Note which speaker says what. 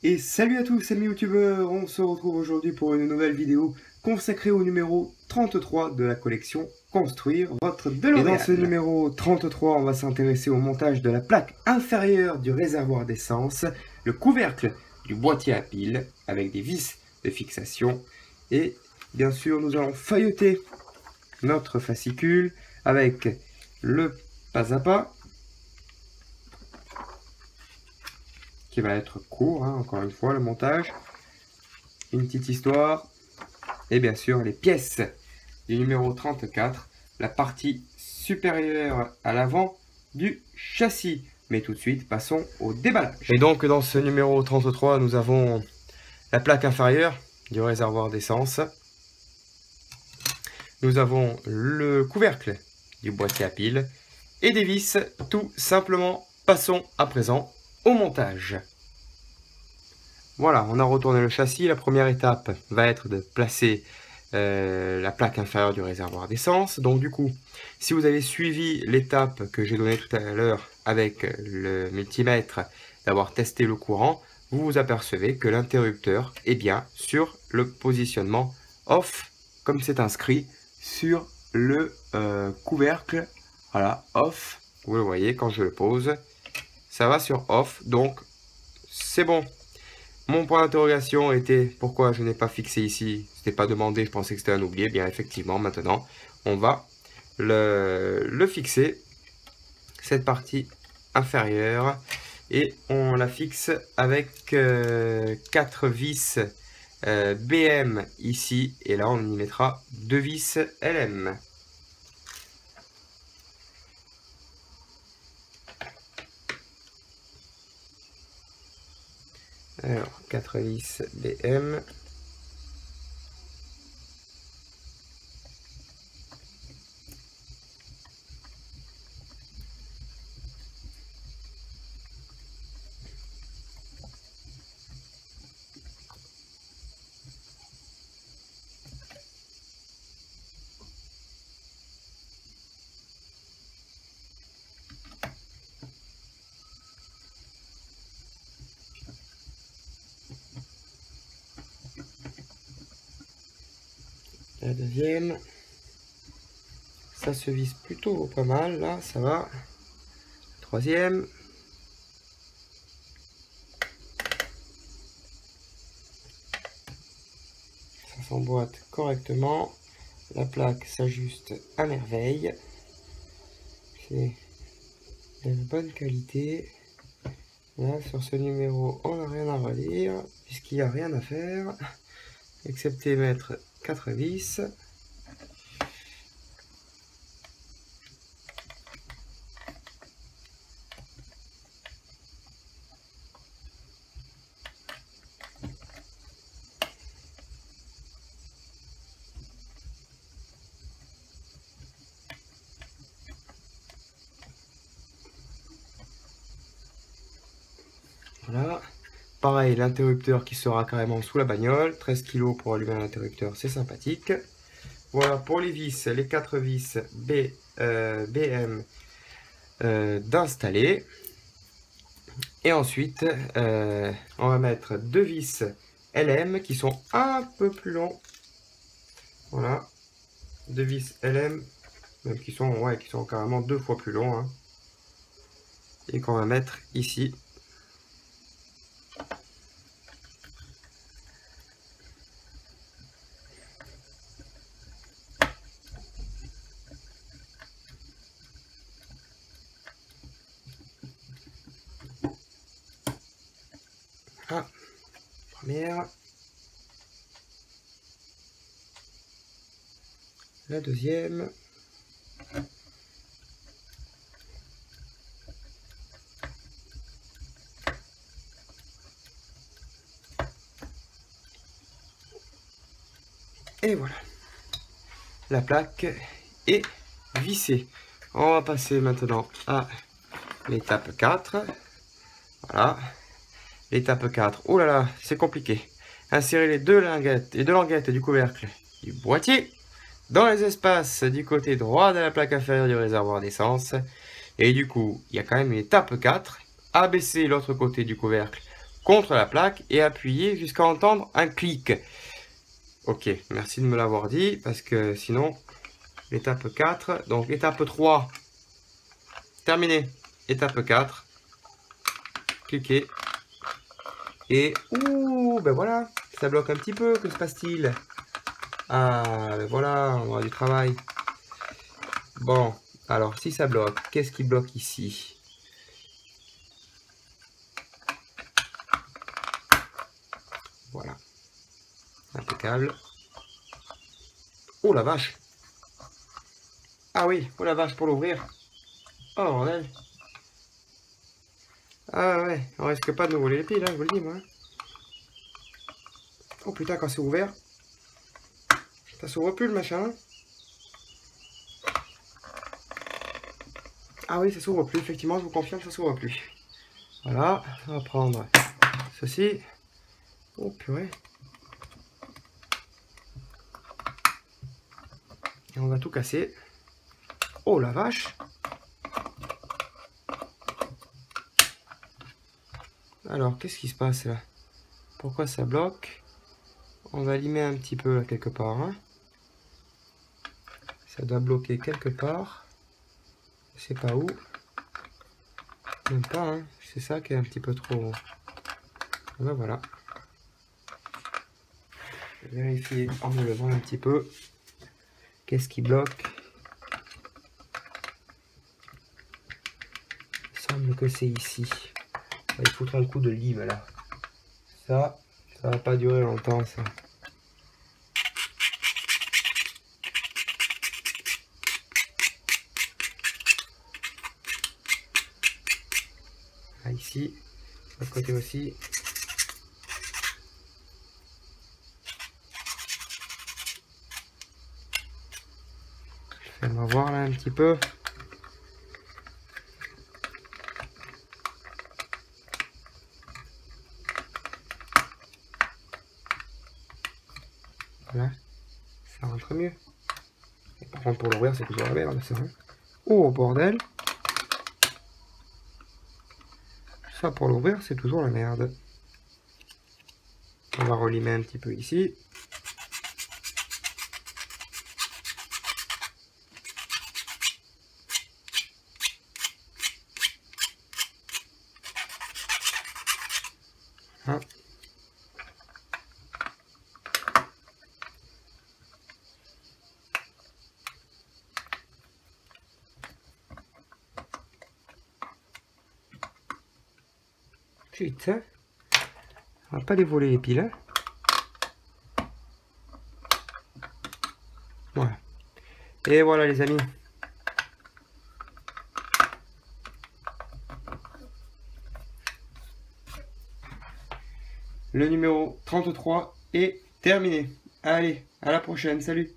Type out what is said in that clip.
Speaker 1: Et salut à tous amis youtubeurs, on se retrouve aujourd'hui pour une nouvelle vidéo consacrée au numéro 33 de la collection Construire votre DeLorean. Et dans ce numéro 33, on va s'intéresser au montage de la plaque inférieure du réservoir d'essence, le couvercle du boîtier à piles avec des vis de fixation et bien sûr nous allons feuilleter notre fascicule avec le pas à pas qui va être court, hein, encore une fois, le montage, une petite histoire, et bien sûr les pièces du numéro 34, la partie supérieure à l'avant du châssis. Mais tout de suite, passons au déballage. Et donc dans ce numéro 33, nous avons la plaque inférieure du réservoir d'essence. Nous avons le couvercle du boîtier à piles et des vis, tout simplement. Passons à présent au montage. Voilà, on a retourné le châssis. La première étape va être de placer la plaque inférieure du réservoir d'essence. Donc du coup, si vous avez suivi l'étape que j'ai donnée tout à l'heure avec le multimètre, d'avoir testé le courant, vous vous apercevez que l'interrupteur est bien sur le positionnement off, comme c'est inscrit sur le couvercle. Voilà, off, vous le voyez quand je le pose, ça va sur off, donc c'est bon. Mon point d'interrogation était pourquoi je n'ai pas fixé ici, c'était pas demandé, je pensais que c'était un oublié. Bien effectivement, maintenant on va le fixer, cette partie inférieure, et on la fixe avec 4 vis BM ici, et là on y mettra 2 vis LM. Alors, 4 vis BM. La deuxième, ça se visse plutôt pas mal, là, ça va. La troisième. Ça s'emboîte correctement. La plaque s'ajuste à merveille. C'est de bonne qualité. Là, sur ce numéro, on n'a rien à redire, puisqu'il n'y a rien à faire, excepté mettre 4 vis. Voilà. Pareil, l'interrupteur qui sera carrément sous la bagnole. 13 kg pour allumer l'interrupteur, c'est sympathique. Voilà pour les vis, les 4 vis BM d'installer. Et ensuite, on va mettre 2 vis LM qui sont un peu plus longs. Voilà. 2 vis LM, même qui sont carrément 2 fois plus longs. Hein. Et qu'on va mettre ici. Ah, première. La deuxième. Et voilà. La plaque est vissée. On va passer maintenant à l'étape 4. Voilà. L'étape 4. Oh là là, c'est compliqué. Insérer les deux languettes du couvercle du boîtier dans les espaces du côté droit de la plaque inférieure du réservoir d'essence. Et du coup, il y a quand même une étape 4. Abaisser l'autre côté du couvercle contre la plaque et appuyer jusqu'à entendre un clic. Ok, merci de me l'avoir dit, parce que sinon, l'étape 4, donc étape 3, terminé. Étape 4, cliquez. Et, ouh, ben voilà, ça bloque un petit peu, que se passe-t-il? Ah, ben voilà, on aura du travail. Bon, alors si ça bloque, qu'est-ce qui bloque ici? Voilà, impeccable. Oh la vache! Ah oui, oh la vache, pour l'ouvrir. Oh bordel! Ah ouais, on risque pas de nous voler les piles, hein, je vous le dis moi. Oh putain, quand c'est ouvert, ça s'ouvre plus le machin. Ah oui, ça s'ouvre plus, effectivement, je vous confirme, ça s'ouvre plus. Voilà, on va prendre ceci. Oh purée. Et on va tout casser. Oh la vache! Alors, qu'est-ce qui se passe là? Pourquoi ça bloque? On va limer un petit peu là, quelque part. Hein. Ça doit bloquer quelque part. Je sais pas où. Même pas, hein. C'est ça qui est un petit peu trop... Et ben voilà. Je vais vérifier en me levant un petit peu. Qu'est-ce qui bloque? Il semble que c'est ici. On va y foutre un coup de lime là. Ça va pas durer longtemps ça. Là, ici, de l'autre côté aussi. On va voir là un petit peu. Voilà, ça rentre mieux. Et par contre pour l'ouvrir c'est toujours la merde, c'est vrai. Oh bordel! Ça pour l'ouvrir c'est toujours la merde. On va relimer un petit peu ici. Hein. Putain, on va pas les voler les piles. Hein. Voilà. Et voilà les amis. Le numéro 33 est terminé. Allez, à la prochaine, salut!